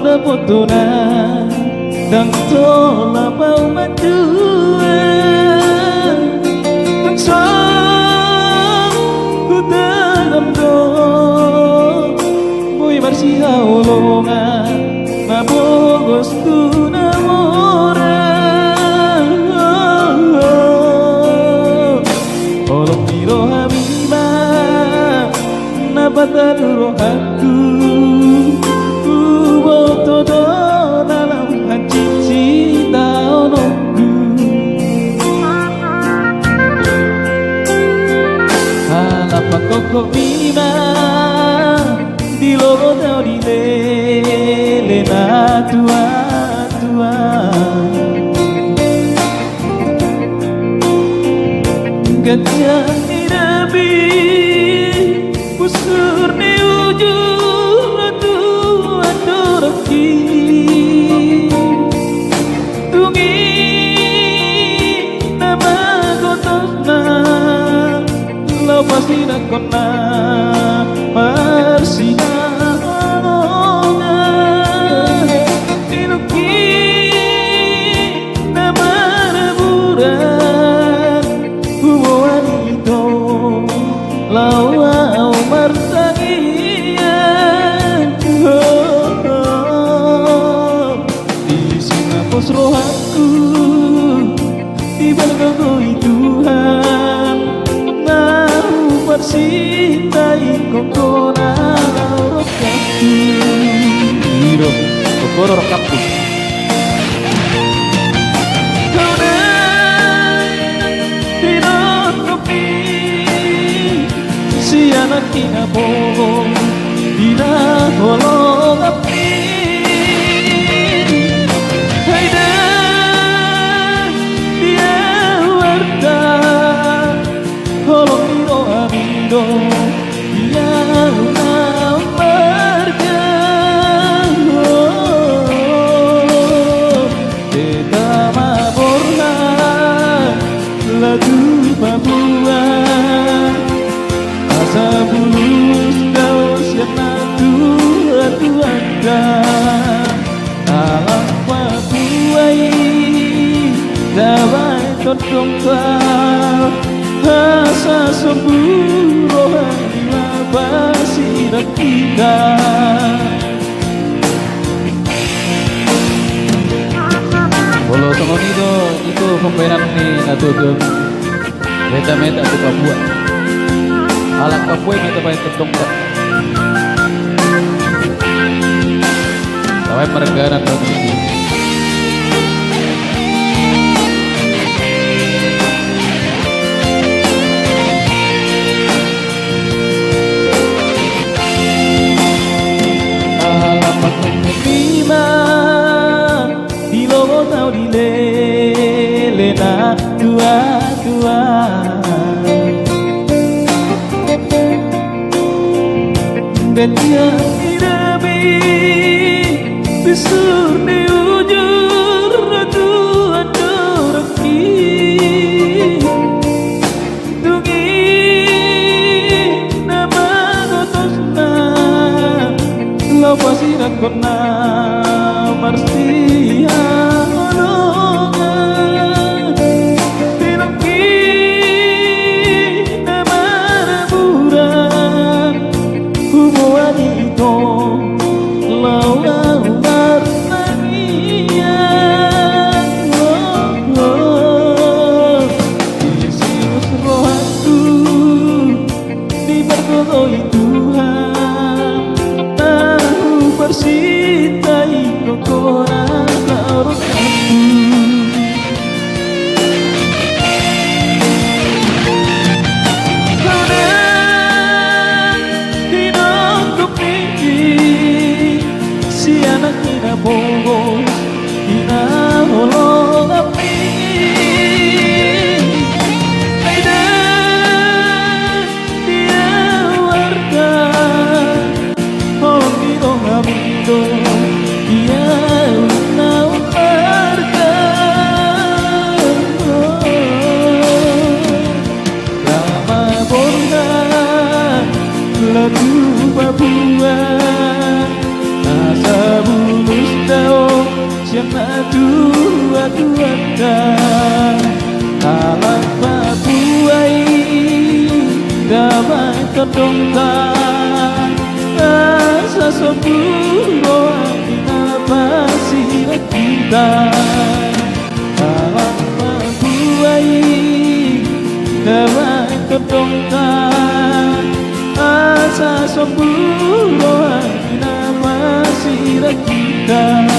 na potona dan tola mau majua ang sang dalam do boy marsihaulonga na bogos tu namora olong biro habima na batalo aku todo dalam hati cinta onongku halapa koko bima di logo tau di lele na tua tua gajah di nabi busur di ujung tungi nama kotosna lo pasti nak kona marsina inuki nama reburan hubungan itu lawa martangian pos rohaku di bergogoi Tuhan mau bersintai kokona rokaku hiro kokoro rokaku kona hiro kopi si anak ina bohong ina holong api asa semburo hanya basirat kita Bolo Songonido itu pemberan ni natugem meta-meta tu Papua alak Papua meta baik kedongkat sampai perenggaran tahun ini tau di lele na tua tua gajah irabi besur di ujur ratu adoraki tungi nama gotosna lo pasiran kona marsia Tuhan tahu bersintai karena dua-duanya kalah babuai damai terdongkar asa sempurna kita masih kita kalah babuai damai terdongkar asa sempurna kita masih kita